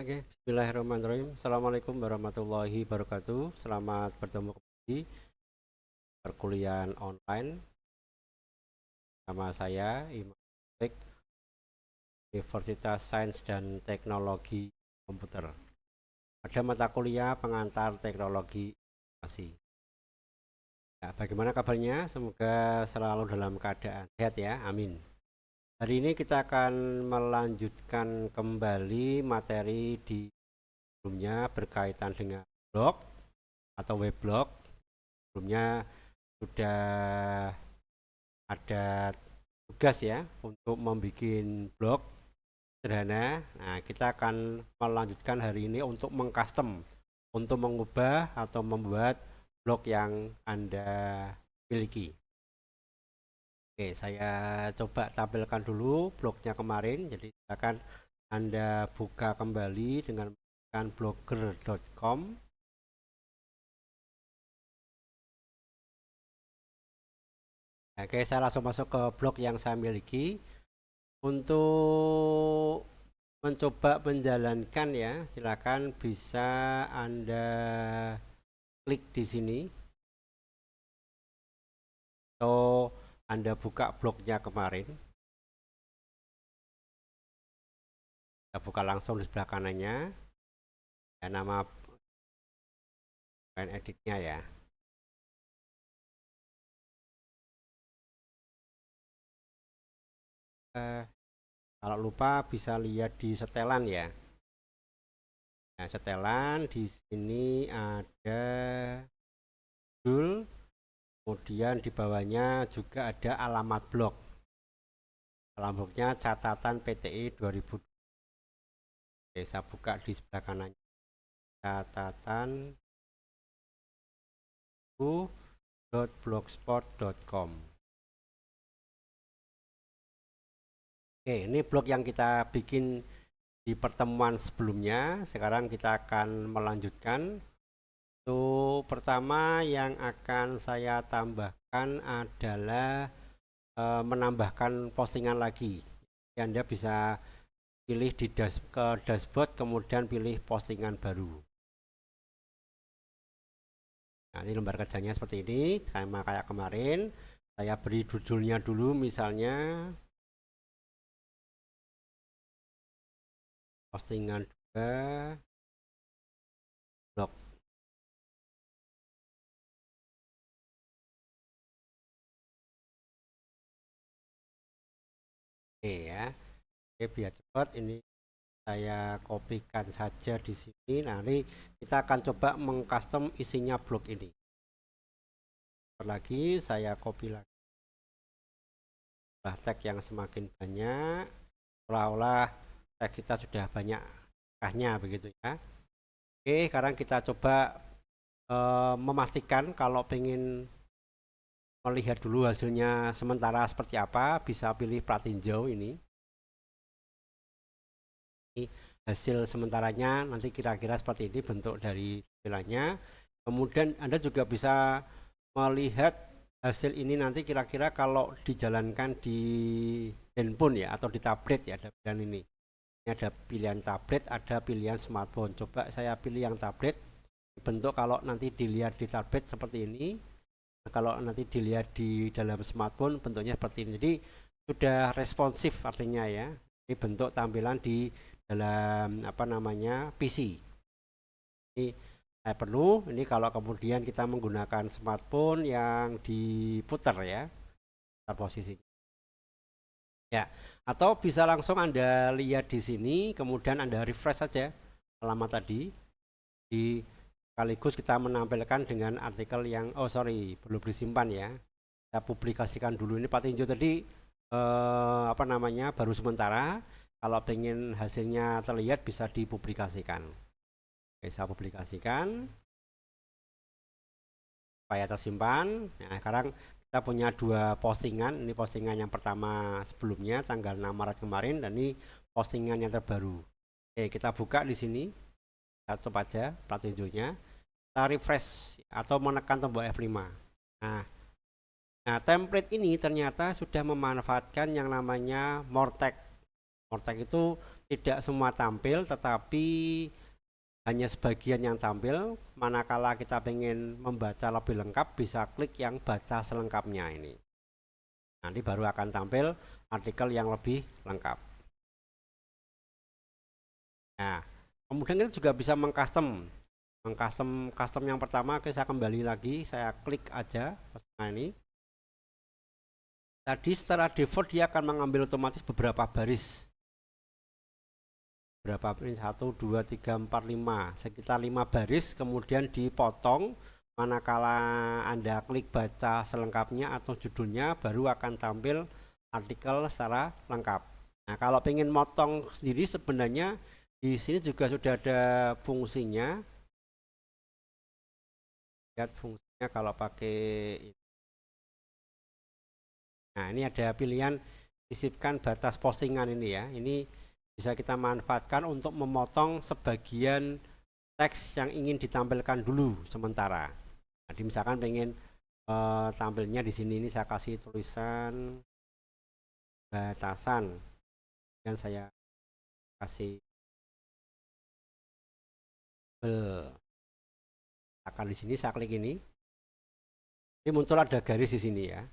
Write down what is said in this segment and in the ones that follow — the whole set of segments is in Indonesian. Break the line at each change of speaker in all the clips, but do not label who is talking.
Oke, bismillahirrahmanirrahim. Assalamualaikum warahmatullahi wabarakatuh. Selamat bertemu kembali di perkuliahan online. Nama saya Imam Taufik, Universitas Sains dan Teknologi Komputer. Ada mata kuliah pengantar teknologi informasi. Ya, bagaimana kabarnya? Semoga selalu dalam keadaan sehat ya. Amin. Hari ini kita akan melanjutkan kembali materi di sebelumnya berkaitan dengan blog atau weblog. Sebelumnya sudah ada tugas ya untuk membuat blog sederhana. Nah, kita akan melanjutkan hari ini untuk mengcustom, untuk mengubah atau membuat blog yang Anda miliki. Oke, saya coba tampilkan dulu blognya kemarin. Jadi silakan Anda buka kembali dengan menggunakan blogger.com. Oke, saya langsung masuk ke blog yang saya miliki. Untuk mencoba menjalankan ya, silakan bisa Anda klik di sini atau Anda buka blognya kemarin. Kita buka langsung di sebelah kanannya. Ya, nama editnya ya. Kalau lupa bisa lihat di setelan ya. Nah, setelan di sini ada judul, kemudian di bawahnya juga ada alamat blog. Alamat blognya catatan PTI 2000. Oke, saya buka di sebelah kanan. Catatan blogspot.com. Oke, ini blog yang kita bikin di pertemuan sebelumnya. Sekarang kita akan melanjutkan. Untuk pertama yang akan saya tambahkan adalah menambahkan postingan lagi. Jadi Anda bisa pilih di dashboard, kemudian pilih postingan baru. Nah, ini lembar kerjanya seperti ini, sama kayak kemarin. Saya beri judulnya dulu, misalnya postingan juga blog. Oke ya, oke, biar cepat ini saya kopikan saja di sini. Nanti kita akan coba mengcustom isinya blog ini. Lagi saya copy lagi tag yang semakin banyak, seolah-olah tag kita sudah banyak angkanya begitu ya. Oke, sekarang kita coba memastikan kalau pengen melihat dulu hasilnya sementara seperti apa, bisa pilih plat tinjau ini. Hasil sementaranya nanti kira-kira seperti ini bentuk dari tampilannya. Kemudian Anda juga bisa melihat hasil ini nanti kira-kira kalau dijalankan di handphone ya atau di tablet ya, ada pilihan ini. Ini ada pilihan tablet, ada pilihan smartphone. Coba saya pilih yang tablet. Bentuk kalau nanti dilihat di tablet seperti ini. Kalau nanti dilihat di dalam smartphone bentuknya seperti ini. Jadi sudah responsif artinya ya. Ini bentuk tampilan di dalam PC. Ini saya perlu ini kalau kemudian kita menggunakan smartphone yang diputar ya posisinya. Ya, atau bisa langsung Anda lihat di sini, kemudian Anda refresh saja alamat tadi. Di sekaligus kita menampilkan dengan artikel yang belum disimpan ya. Saya publikasikan dulu ini Pak Tinjo tadi baru sementara. Kalau pengen hasilnya terlihat bisa dipublikasikan. Oke, saya publikasikan supaya tersimpan. Nah, sekarang kita punya dua postingan. Ini postingan yang pertama sebelumnya tanggal 6 Maret kemarin dan ini postingan yang terbaru. Oke, kita buka di sini. Kita coba aja plat hijaunya. Kita refresh atau menekan tombol F5. Nah, template ini ternyata sudah memanfaatkan yang namanya Mortex. Mortex itu tidak semua tampil, tetapi hanya sebagian yang tampil. Manakala kita pengen membaca lebih lengkap, bisa klik yang baca selengkapnya ini. Nanti baru akan tampil artikel yang lebih lengkap. Nah, kemudian kita juga bisa mengcustom yang pertama. Saya kembali lagi, saya klik aja postingan ini. Tadi secara default dia akan mengambil otomatis beberapa baris. Berapa ini? 1, 2, 3, 4, 5. Sekitar 5 baris, kemudian dipotong. Manakala Anda klik baca selengkapnya atau judulnya, baru akan tampil artikel secara lengkap. Nah, kalau pengen motong sendiri, sebenarnya di sini juga sudah ada fungsinya. Lihat fungsinya kalau pakai ini. Nah, ini ada pilihan sisipkan batas postingan ini ya. Ini bisa kita manfaatkan untuk memotong sebagian teks yang ingin ditampilkan dulu sementara. Jadi misalkan pengen tampilnya di sini, ini saya kasih tulisan batasan, dan saya kasih akan di sini, saya klik ini muncul ada garis di sini ya,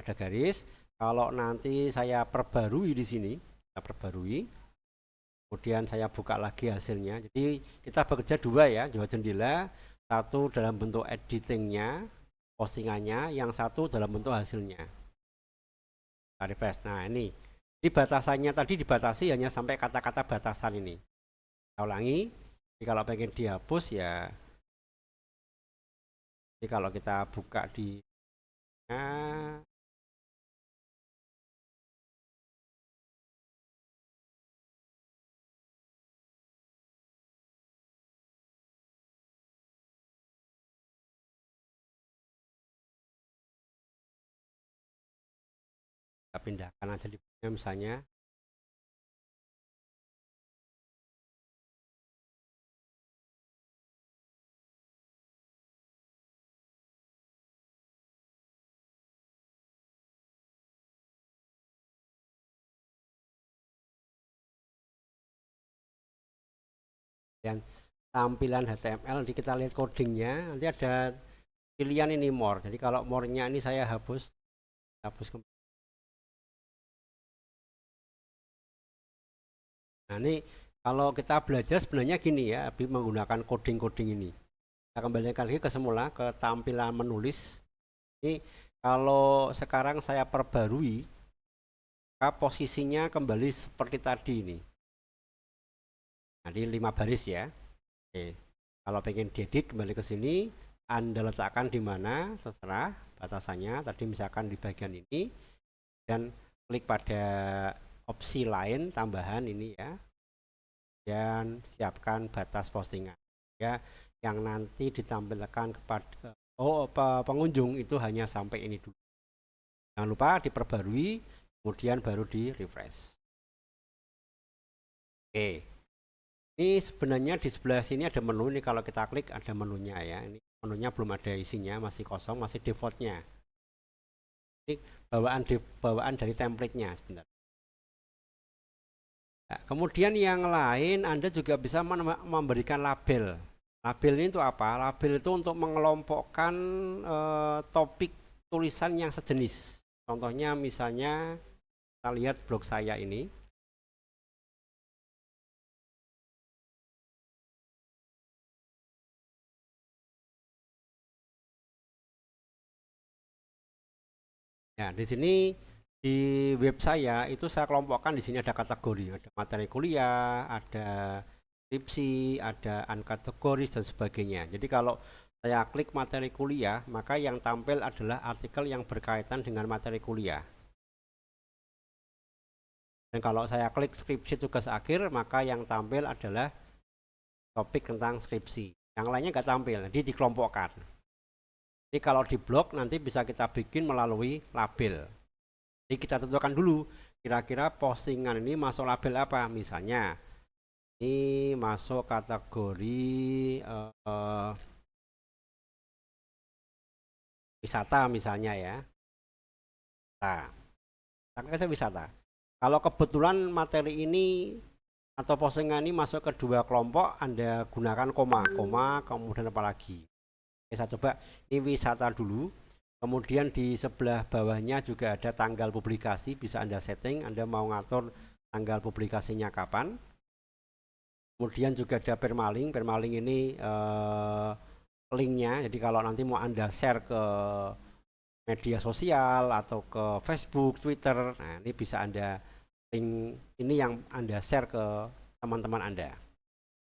ada garis. Kalau nanti saya perbarui di sini, saya perbarui, kemudian saya buka lagi hasilnya. Jadi kita bekerja dua ya, dua jendela, satu dalam bentuk editingnya, postingannya, yang satu dalam bentuk hasilnya. Kita refresh. Nah, ini di batasannya tadi dibatasi hanya sampai kata-kata batasan ini. Saya ulangi. Jadi kalau pengen dihapus ya, jadi kalau kita buka di kita pindahkan aja di misalnya. Dan tampilan HTML, nanti kita lihat codingnya, nanti ada pilihan ini more. Jadi kalau more-nya ini saya hapus kembali. Nah, ini kalau kita belajar sebenarnya gini ya, menggunakan coding-coding ini. Kita kembalikan lagi ke semula, ke tampilan menulis. Ini kalau sekarang saya perbarui, maka posisinya kembali seperti tadi ini. Nah, ini 5 baris ya. Oke. Kalau pengen diedit, kembali ke sini, Anda letakkan di mana terserah batasannya. Tadi misalkan di bagian ini, dan klik pada opsi lain tambahan ini ya, dan siapkan batas postingan ya, yang nanti ditampilkan kepada pengunjung itu hanya sampai ini dulu. Jangan lupa diperbarui, kemudian baru di refresh. Oke, ini sebenarnya di sebelah sini ada menu. Ini kalau kita klik ada menunya ya. Ini menunya belum ada isinya, masih kosong, masih defaultnya. Ini bawaan dari template-nya sebentar. Nah, kemudian yang lain Anda juga bisa memberikan label. Label ini untuk apa? Label itu untuk mengelompokkan topik tulisan yang sejenis. Contohnya misalnya kita lihat blog saya ini. Ya, di sini di web saya itu saya kelompokkan, di sini ada kategori, ada materi kuliah, ada skripsi, ada unkategoris dan sebagainya. Jadi kalau saya klik materi kuliah, maka yang tampil adalah artikel yang berkaitan dengan materi kuliah. Dan kalau saya klik skripsi tugas akhir, maka yang tampil adalah topik tentang skripsi. Yang lainnya nggak tampil, jadi dikelompokkan. Jadi kalau di blog nanti bisa kita bikin melalui label. Jadi kita tentukan dulu kira-kira postingan ini masuk label apa. Misalnya ini masuk kategori wisata misalnya ya. Nah, kita wisata. Kalau kebetulan materi ini atau postingan ini masuk ke dua kelompok, Anda gunakan koma, kemudian apa lagi. Oke, saya coba ini wisata dulu. Kemudian di sebelah bawahnya juga ada tanggal publikasi, bisa Anda setting, Anda mau ngatur tanggal publikasinya kapan. Kemudian juga ada permaling, ini linknya, jadi kalau nanti mau Anda share ke media sosial atau ke Facebook, Twitter, nah ini bisa Anda link ini yang Anda share ke teman-teman Anda.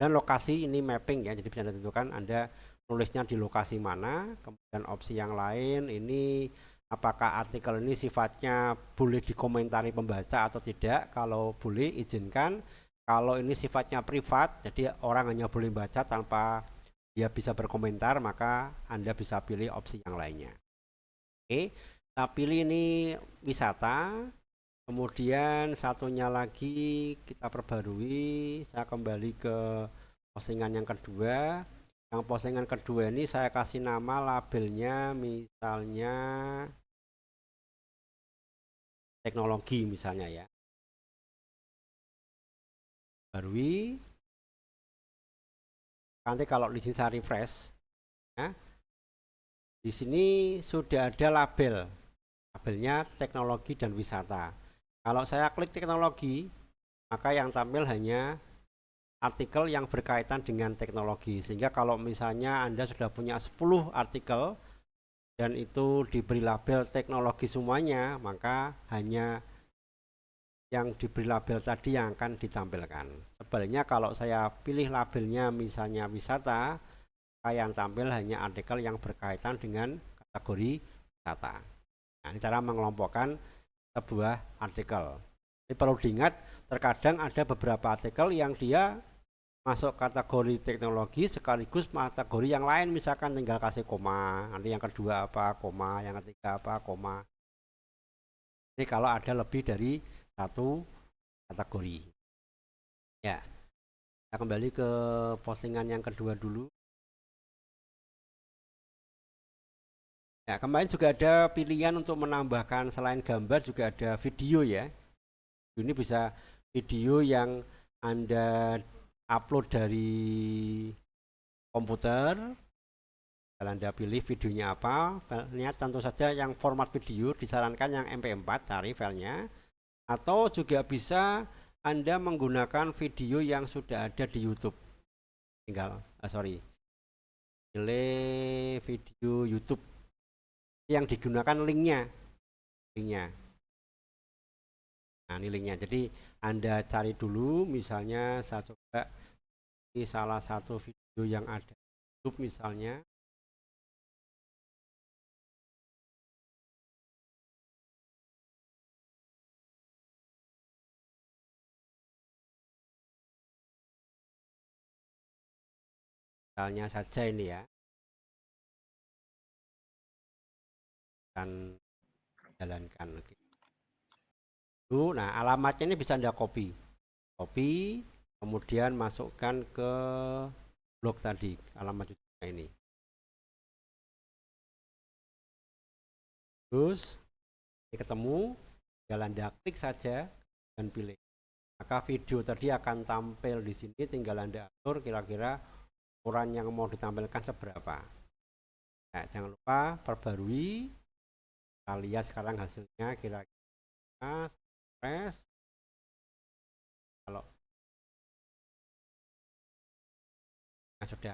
Dan lokasi ini mapping ya, jadi bisa Anda tentukan Anda nulisnya di lokasi mana. Kemudian opsi yang lain ini apakah artikel ini sifatnya boleh dikomentari pembaca atau tidak. Kalau boleh izinkan, kalau ini sifatnya privat jadi orang hanya boleh baca tanpa dia bisa berkomentar, maka Anda bisa pilih opsi yang lainnya. Oke, kita pilih ini wisata. Kemudian satunya lagi kita perbarui, saya kembali ke postingan yang kedua. Yang postingan kedua ini saya kasih nama labelnya misalnya teknologi misalnya ya. Barui. Nanti kalau di sini saya refresh, ya, di sini sudah ada labelnya teknologi dan wisata. Kalau saya klik teknologi, maka yang tampil hanya artikel yang berkaitan dengan teknologi. Sehingga kalau misalnya Anda sudah punya 10 artikel dan itu diberi label teknologi semuanya, maka hanya yang diberi label tadi yang akan ditampilkan. Sebaliknya kalau saya pilih labelnya misalnya wisata, yang tampil hanya artikel yang berkaitan dengan kategori wisata. Nah, ini cara mengelompokkan sebuah artikel. Ini perlu diingat, terkadang ada beberapa artikel yang dia masuk kategori teknologi sekaligus kategori yang lain, misalkan tinggal kasih koma, nanti yang kedua apa, koma, yang ketiga apa, koma. Ini kalau ada lebih dari satu kategori. Ya, kita kembali ke postingan yang kedua dulu. Ya, kemarin juga ada pilihan untuk menambahkan selain gambar juga ada video ya. Ini bisa video yang Anda upload dari komputer. Kalau Anda pilih videonya apa, filenya tentu saja yang format video disarankan yang MP4, cari filenya. Atau juga bisa Anda menggunakan video yang sudah ada di YouTube. Tinggal, pilih video YouTube yang digunakan linknya. Nah, ini linknya. Jadi Anda cari dulu, misalnya saya coba ini salah satu video yang ada di YouTube misalnya. Misalnya saja ini ya. Dan jalankan. Nah, alamatnya ini bisa Anda copy, kemudian masukkan ke blog tadi, alamat YouTube ini. Terus ini ketemu, tinggal Anda klik saja dan pilih. Maka video tadi akan tampil di sini, tinggal Anda atur kira-kira ukuran yang mau ditampilkan seberapa. Nah, jangan lupa perbarui. Kita lihat sekarang hasilnya kira-kira press. Kalau sudah.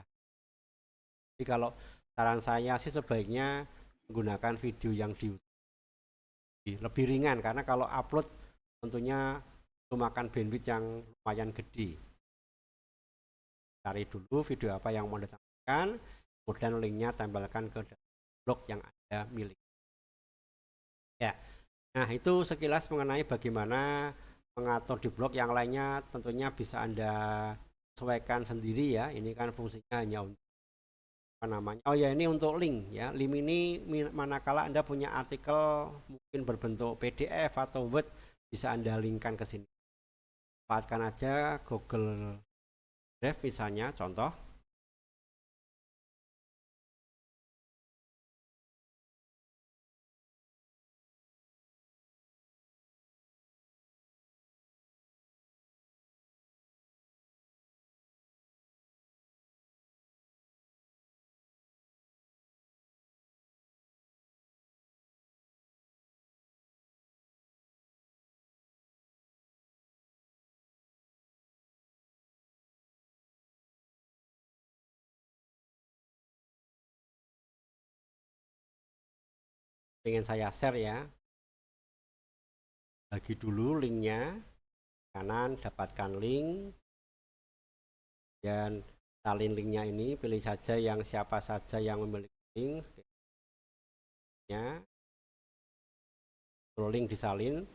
Jadi kalau saran saya sih sebaiknya menggunakan video yang di lebih ringan, karena kalau upload tentunya memakan bandwidth yang lumayan gede. Cari dulu video apa yang mau ditampilkan, kemudian linknya tempelkan ke blog yang Anda miliki. Ya, nah itu sekilas mengenai bagaimana mengatur di blog. Yang lainnya tentunya bisa Anda sesuaikan sendiri ya. Ini kan fungsinya hanya untuk apa namanya? Oh ya, ini untuk link ya. Link ini manakala Anda punya artikel mungkin berbentuk PDF atau Word, bisa Anda linkkan ke sini. Manfaatkan aja Google Drive misalnya, contoh. ingin saya share ya, bagi dulu linknya, kanan dapatkan link, dan salin linknya ini, pilih saja yang siapa saja yang memiliki link nya, link disalin,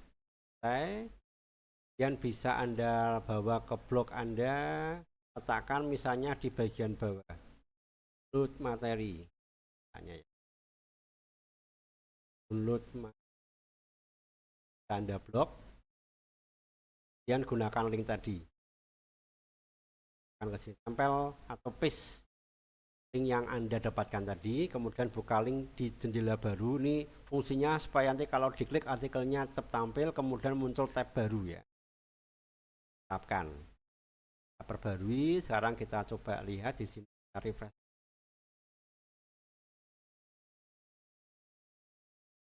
kemudian bisa Anda bawa ke blog Anda, letakkan misalnya di bagian bawah, download materi, misalnya ya. Download Anda blog, kemudian gunakan link tadi, akan ke sini tempel atau paste link yang Anda dapatkan tadi, kemudian buka link di jendela baru. Ini fungsinya supaya nanti kalau diklik artikelnya tetap tampil, kemudian muncul tab baru ya. Terapkan, kita perbarui. Sekarang kita coba lihat di sini, kita refresh.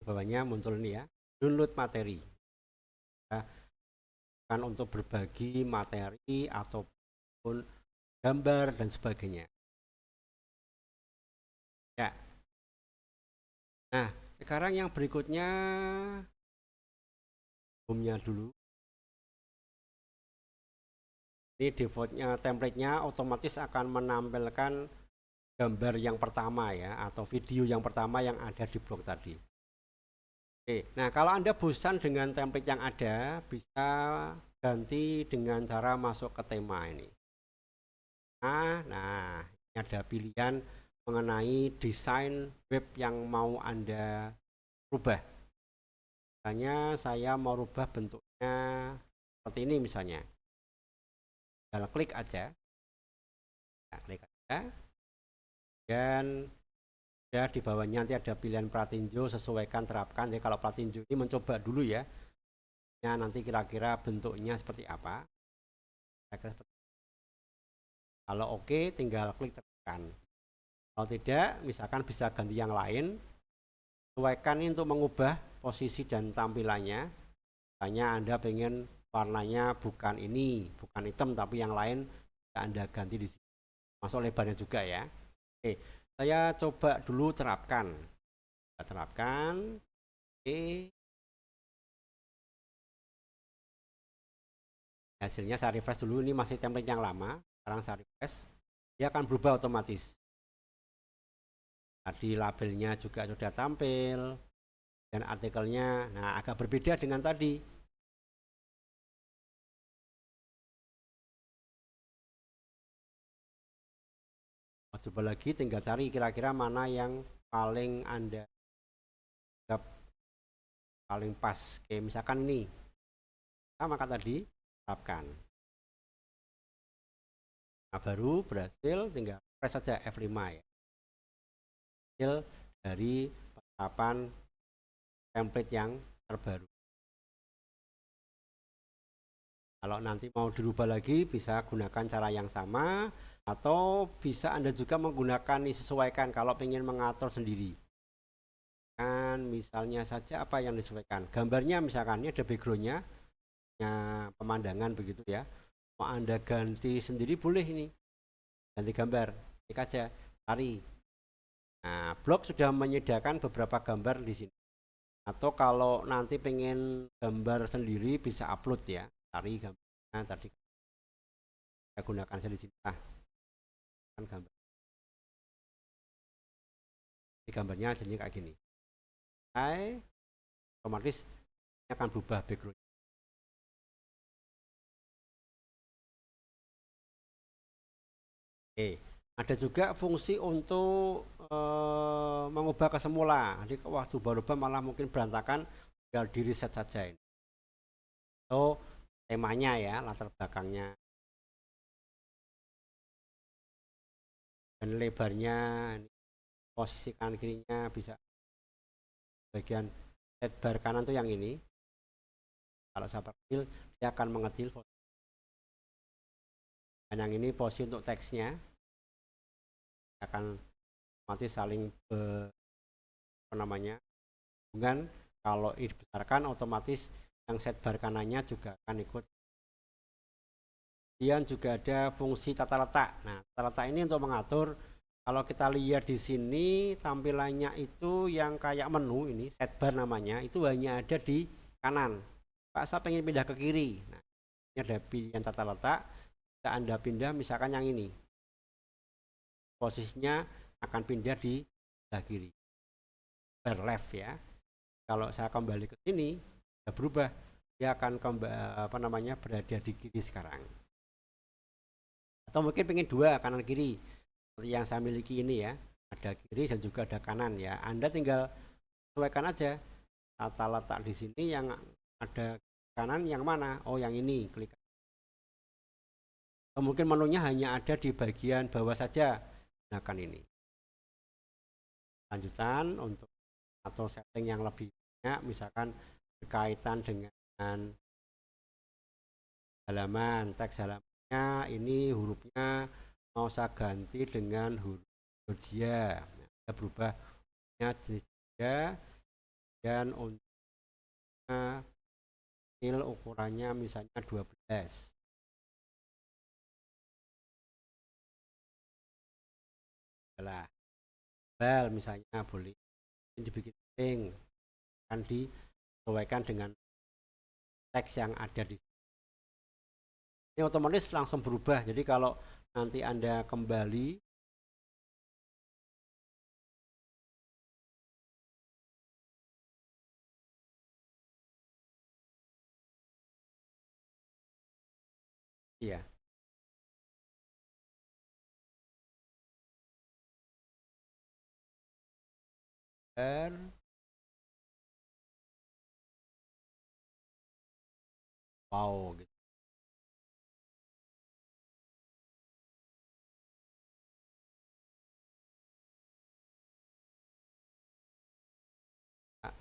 Bawahnya muncul ini ya, download materi. Kan untuk berbagi materi ataupun gambar dan sebagainya. Ya. Nah, sekarang yang berikutnya home-nya dulu. Ini defaultnya, template-nya otomatis akan menampilkan gambar yang pertama ya, atau video yang pertama yang ada di blog tadi. Oke, nah kalau Anda bosan dengan template yang ada, bisa ganti dengan cara masuk ke tema ini. Nah, ini ada pilihan mengenai desain web yang mau Anda rubah. Misalnya saya mau rubah bentuknya seperti ini misalnya. Tinggal klik aja. Nah, klik aja. Dan ya, di bawahnya nanti ada pilihan pratinjo, sesuaikan, terapkan. Jadi kalau pratinjo ini mencoba dulu ya. Nanti kira-kira bentuknya seperti apa. Kalau oke, tinggal klik terapkan. Kalau tidak, misalkan bisa ganti yang lain. Sesuaikan ini untuk mengubah posisi dan tampilannya. Misalnya Anda pengen warnanya bukan ini, bukan hitam, tapi yang lain Anda ganti di sini. Masuk lebarnya juga ya. Oke, saya coba dulu terapkan. Terapkan. Oke. Hasilnya saya refresh dulu, ini masih template yang lama. Sekarang saya refresh, dia akan berubah otomatis. Tadi labelnya juga sudah tampil, dan artikelnya, nah agak berbeda dengan tadi. Coba lagi, tinggal cari kira-kira mana yang paling Anda anggap paling pas. Oke, misalkan ini, sama kan tadi, terapkan. Nah, baru berhasil, tinggal press saja F5 ya. Hasil dari penerapan template yang terbaru. Kalau nanti mau dirubah lagi, bisa gunakan cara yang sama, atau bisa Anda juga menggunakan disesuaikan kalau ingin mengatur sendiri. Kan misalnya saja apa yang disesuaikan, gambarnya misalkan ini ada backgroundnya, pemandangan begitu ya. Mau Anda ganti sendiri boleh ini, ganti gambar, klik aja, cari. Nah, blog sudah menyediakan beberapa gambar di sini. Atau kalau nanti pengen gambar sendiri bisa upload ya, cari gambarnya tadi. Saya gunakan saya di sini. Nah, kan gambar. Di gambarnya jadi kayak gini. Otomatis akan berubah background. Oke, ada juga fungsi untuk mengubah ke semula. Jadi waktu berubah malah mungkin berantakan, tinggal di reset saja ini. Atau temanya ya, latar belakangnya dan lebarnya, posisi kanan kirinya bisa. Bagian bar kanan tuh yang ini. Kalau saya kecil, dia akan mengecil. Dan yang ini posisi untuk teksnya akan otomatis saling hubungan. Kalau dibesarkan otomatis yang set bar kanannya juga akan ikut. Kemudian juga ada fungsi tata letak. Nah, tata letak ini untuk mengatur Kalau kita lihat di sini tampilannya itu yang kayak menu ini, sidebar namanya, itu hanya ada di kanan. Pak, saya pengen pindah ke kiri. Nah, ini ada pilihan tata letak. Jika Anda pindah misalkan yang ini, posisinya akan pindah di sebelah kiri, bar left ya. Kalau saya kembali ke sini, sudah berubah, dia akan berada di kiri sekarang. Atau mungkin pengen dua kanan kiri, seperti yang saya miliki ini ya, ada kiri dan juga ada kanan ya. Anda tinggal sesuaikan aja tata letak di sini yang ada kanan yang mana. Oh, yang ini, klik. Mungkin menunya hanya ada di bagian bawah saja. Gunakan ini. Lanjutan untuk atau setting yang lebih banyak, misalkan berkaitan dengan halaman, teks halamannya ini hurufnya mau saya ganti dengan huruf Georgia. Saya berubah jenis Georgia, dan untuk kecil ukurannya misalnya 12. Lah, bal misalnya boleh dibikin penting, akan disesuaikan dengan teks yang ada di sini. Ini otomatis langsung berubah. Jadi kalau nanti Anda kembali ya. Dan wow gitu. Nah,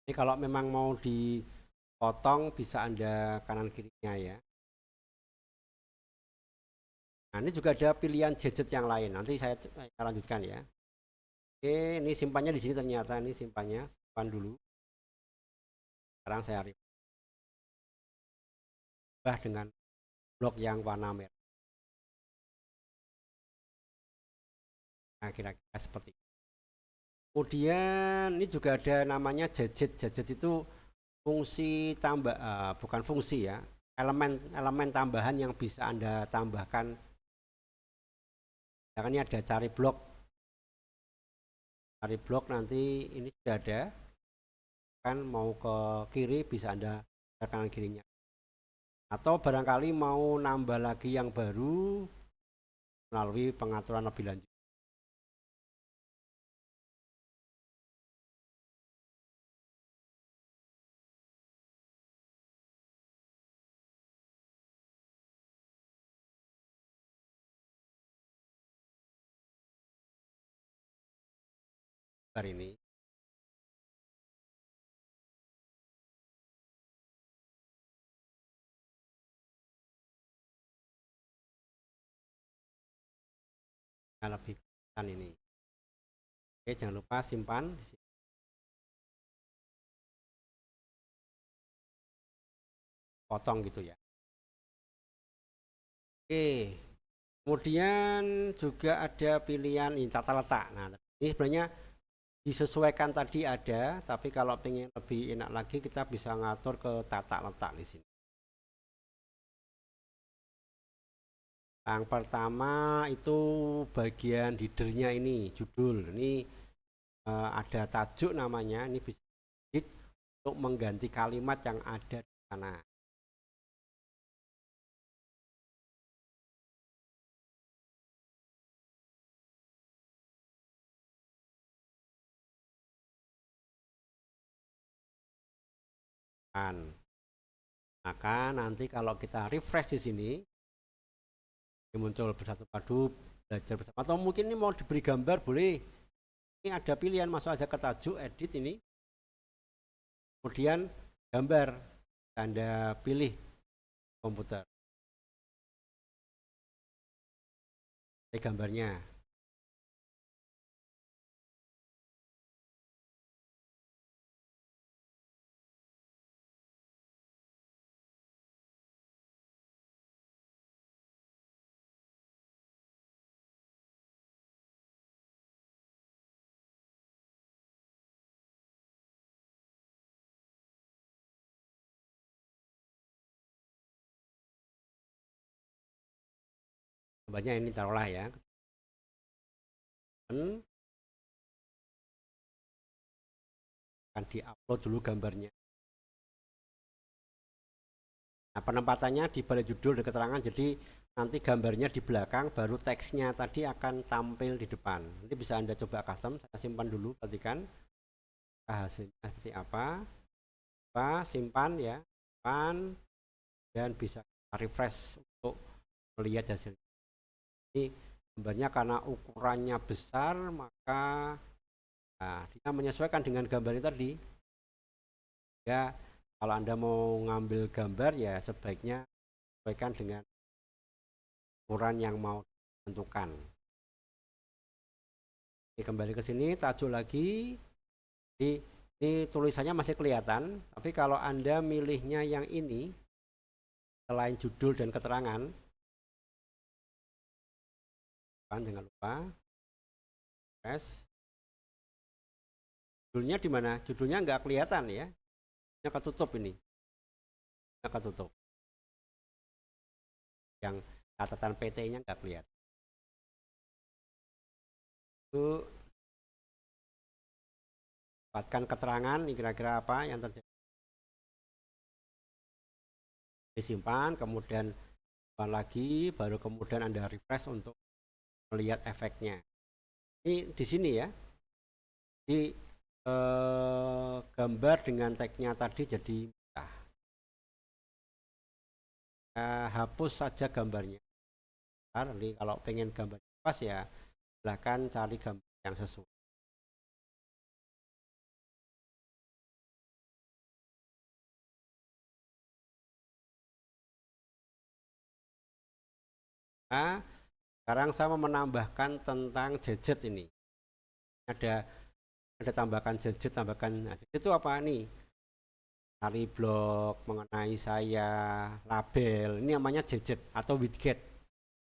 ini kalau memang mau dipotong bisa Anda kanan kirinya ya. Nah, ini juga ada pilihan gadget yang lain. Nanti saya lanjutkan ya. Oke, ini simpannya di sini ternyata ini simpannya, simpan dulu. Sekarang saya rubah dengan blok yang warna merah. Nah, kira-kira seperti itu. Kemudian ini juga ada namanya gadget. Gadget itu fungsi tambah, bukan fungsi ya, elemen tambahan yang bisa Anda tambahkan. Misalkan ini ada cari blok nanti ini sudah ada, kan mau ke kiri bisa Anda ke kanan kirinya. Atau barangkali mau nambah lagi yang baru melalui pengaturan lebih lanjut. Hari ini lebih kan ini. Oke, jangan lupa simpan, potong gitu ya. Oke, kemudian juga ada pilihan ini tata letak. Nah, ini sebenarnya disesuaikan tadi ada, tapi kalau pengen lebih enak lagi kita bisa ngatur ke tata letak di sini. Yang pertama itu bagian headernya ini, judul. Ini ada tajuk namanya, ini bisa untuk mengganti kalimat yang ada di sana. Maka nanti kalau kita refresh di sini, ini muncul bersatu padu belajar bersama. Atau mungkin ini mau diberi gambar boleh. Ini ada pilihan masuk aja ke tajuk edit ini. Kemudian gambar Anda pilih komputer. Ini gambarnya. gambarnya ini taruhlah ya, akan diupload dulu gambarnya. Nah, penempatannya di balik judul dan keterangan, jadi nanti gambarnya di belakang, baru teksnya tadi akan tampil di depan. Nanti bisa Anda coba custom, saya simpan dulu, perhatikan hasilnya seperti apa. Simpan ya, simpan, dan bisa refresh untuk melihat hasilnya. Ini gambarnya karena ukurannya besar, maka dia menyesuaikan dengan gambar tadi. Ya, kalau Anda mau ngambil gambar ya sebaiknya sesuaikan dengan ukuran yang mau ditentukan. Ini kembali ke sini, tajuk lagi. Ini tulisannya masih kelihatan, tapi kalau Anda milihnya yang ini, selain judul dan keterangan, jangan lupa press. Judulnya di mana? Judulnya nggak kelihatan ya, ini ketutup ini, ketutup. Yang catatan PT-nya nggak kelihatan. Itu dapatkan keterangan ini kira-kira apa yang terjadi. Disimpan, kemudian simpan lagi, baru kemudian Anda refresh untuk melihat efeknya. Ini di sini ya, di gambar dengan tagnya tadi jadi hapus saja gambarnya. Nanti kalau pengen gambar pas ya silahkan cari gambar yang sesuai. Nah, sekarang saya mau menambahkan tentang jejet ini. Ada tambahkan jejet, jejet itu apa nih? Cari blog mengenai saya, label, ini namanya jejet atau widget.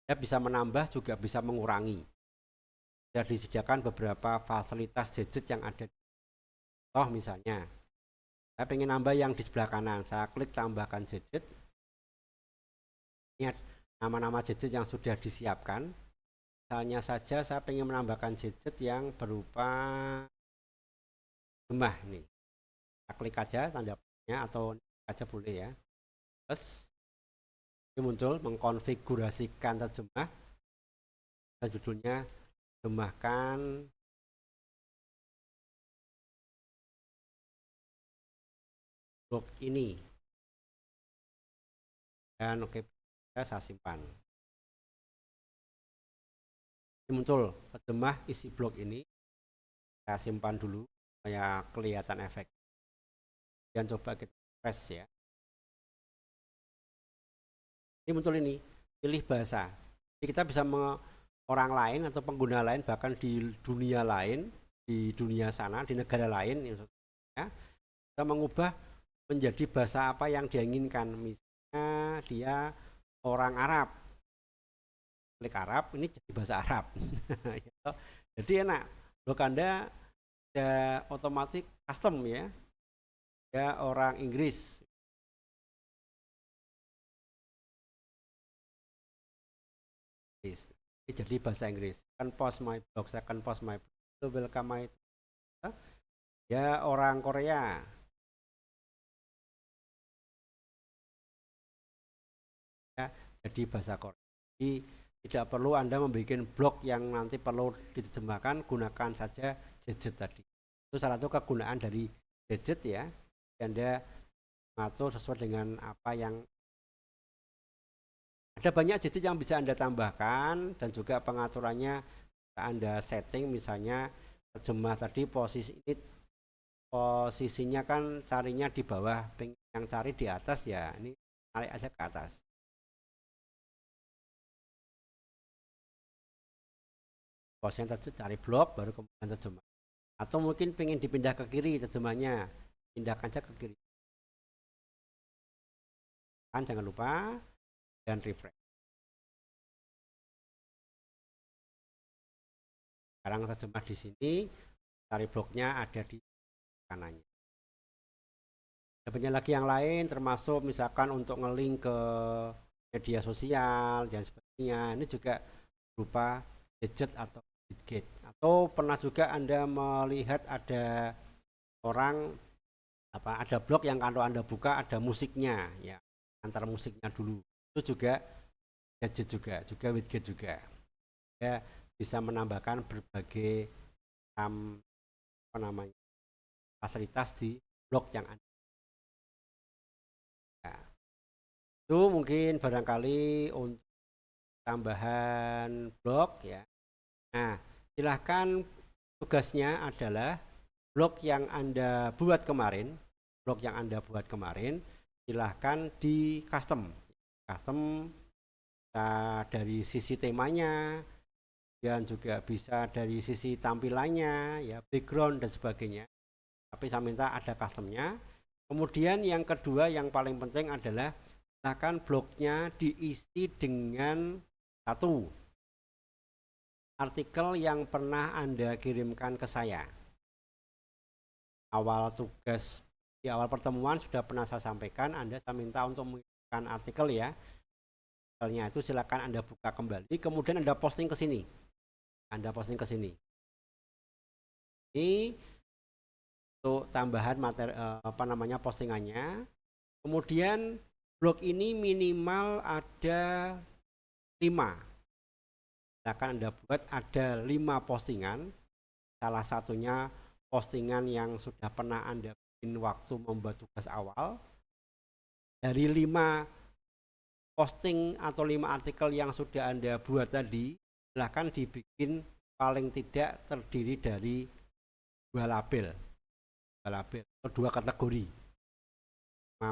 Dia bisa menambah juga bisa mengurangi. Sudah disediakan beberapa fasilitas jejet yang ada. Oh misalnya, saya pengen nambah yang di sebelah kanan, saya klik tambahkan jejet. Ini nama-nama jejet yang sudah disiapkan. Misalnya saja saya pengen menambahkan jejet yang berupa terjemah nih. Kita klik aja tanda nya atau aja boleh ya. Terus ini muncul mengkonfigurasikan terjemah. Dan judulnya terjemahkan blog ini. Dan oke, saya simpan. Ini muncul terjemah isi blog ini. Saya simpan dulu supaya kelihatan efek. Dan coba kita refresh ya. Ini muncul ini, pilih bahasa. Jadi kita bisa orang lain atau pengguna lain bahkan di dunia lain, di dunia sana, di negara lain ya, kita mengubah menjadi bahasa apa yang dia inginkan. Misalnya dia orang Arab, klik Arab, ini jadi bahasa Arab. Jadi enak, blog Anda ada otomatis custom ya, ya orang Inggris. Jadi bahasa Inggris. Kan post my blog, saya akan post my blog, welcome my ya orang Korea. Ya, jadi bahasa Korea. Jadi tidak perlu Anda membuat blog yang nanti perlu diterjemahkan, gunakan saja jejet tadi. Itu salah satu kegunaan dari jejet ya. Anda mengatur sesuai dengan apa yang ada, banyak jejet yang bisa Anda tambahkan dan juga pengaturannya Anda setting, misalnya terjemah tadi posisinya kan carinya di bawah, yang cari di atas ya, ini tarik aja ke atas. Posisinya cari blog baru kemudian terjemah. Atau mungkin pengen dipindah ke kiri terjemahnya, pindahkan saja ke kiri. Kan jangan lupa dan refresh. Sekarang terjemah di sini, cari blognya ada di kanannya. Ada banyak lagi yang lain, termasuk misalkan untuk ngelink ke media sosial dan sebagainya. Ini juga berupa gadget atau widget. Atau pernah juga Anda melihat ada orang ada blog yang kalau Anda buka ada musiknya ya, antar musiknya dulu. Itu juga gadget juga widget juga. Ya, bisa menambahkan berbagai fasilitas di blog yang ada. Ya, itu mungkin barangkali untuk tambahan blog ya. Nah, silahkan tugasnya adalah blog yang Anda buat kemarin, silahkan di custom dari sisi temanya, dan juga bisa dari sisi tampilannya, ya background dan sebagainya. Tapi saya minta ada customnya. Kemudian yang kedua yang paling penting adalah silahkan blognya diisi dengan satu artikel yang pernah Anda kirimkan ke saya. Di awal pertemuan sudah pernah saya sampaikan, saya minta untuk mengirimkan artikel ya. Artikelnya itu silakan Anda buka kembali, kemudian Anda posting ke sini. Ini untuk tambahan materi postingannya. Kemudian blog ini minimal ada 5. Silakan Anda buat ada 5 postingan. Salah satunya postingan yang sudah pernah Anda bikin waktu membuat tugas awal. Dari 5 posting atau 5 artikel yang sudah Anda buat tadi, silahkan dibikin paling tidak terdiri dari 2 label atau 2 kategori.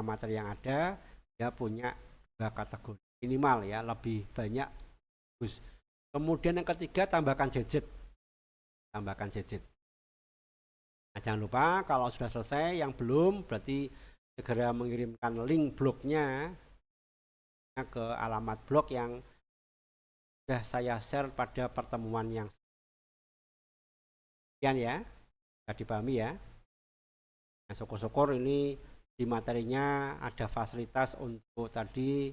Materi yang ada dia punya 2 kategori minimal ya, lebih banyak bagus. Kemudian yang ketiga, tambahkan gadget. Nah, jangan lupa kalau sudah selesai, yang belum berarti segera mengirimkan link blognya ke alamat blog yang sudah saya share pada pertemuan yang sekian ya. Sudah dipahami ya. Nah, syukur-syukur ini di materinya ada fasilitas untuk tadi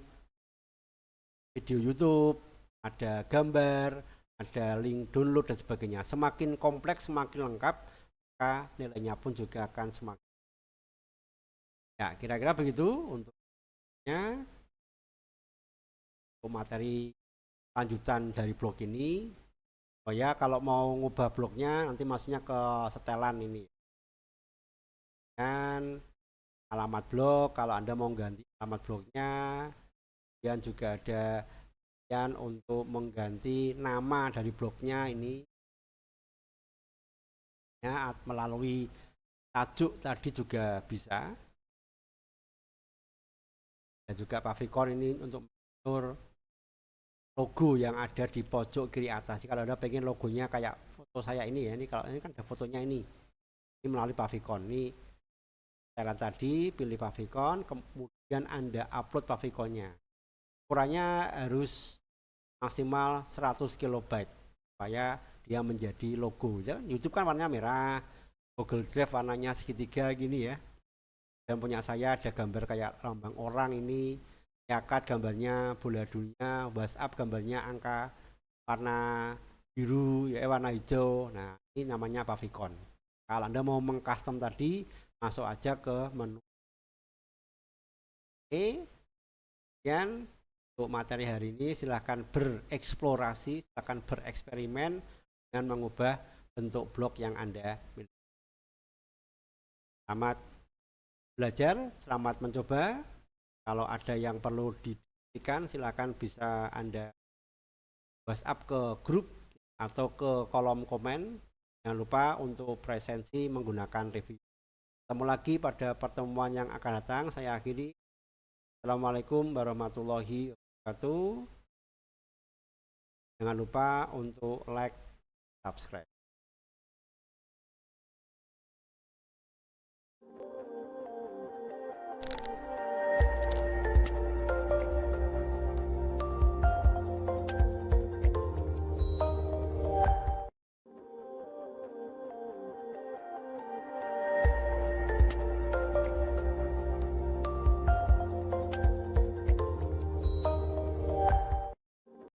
video YouTube, ada gambar, ada link download dan sebagainya. Semakin kompleks, semakin lengkap, maka nilainya pun juga akan semakin. Ya, kira-kira begitu untuk materi lanjutan dari blog ini. Oh ya, kalau mau ngubah blognya nanti masuknya ke setelan ini. Dan alamat blog, kalau Anda mau ganti alamat blognya, dan juga ada yang untuk mengganti nama dari blognya ini ya, melalui tajuk tadi juga bisa. Dan juga favicon ini untuk mengatur logo yang ada di pojok kiri atas. Kalau Anda pengen logonya kayak foto saya ini ya, ini kalau ini kan ada fotonya ini melalui favicon. Ini cara tadi pilih favicon, kemudian Anda upload faviconnya. Ukurannya harus maksimal 100 KB supaya dia menjadi logo. Ya, YouTube kan warnanya merah, Google Drive warnanya segitiga gini ya. Dan punya saya ada gambar kayak lambang orang ini, Yakat gambarnya bola dunia, WhatsApp gambarnya angka warna biru ya, warna hijau. Nah, ini namanya favicon. Kalau Anda mau mengcustom tadi, masuk aja ke menu. Oke. Dan untuk materi hari ini silahkan bereksplorasi, silahkan bereksperimen dengan mengubah bentuk blog yang Anda miliki. Selamat belajar, selamat mencoba. Kalau ada yang perlu didiskusikan, silakan bisa Anda WhatsApp ke grup atau ke kolom komen. Jangan lupa untuk presensi menggunakan review. Ketemu lagi pada pertemuan yang akan datang. Saya akhiri. Assalamualaikum warahmatullahi wabarakatuh. Jangan lupa untuk like, subscribe.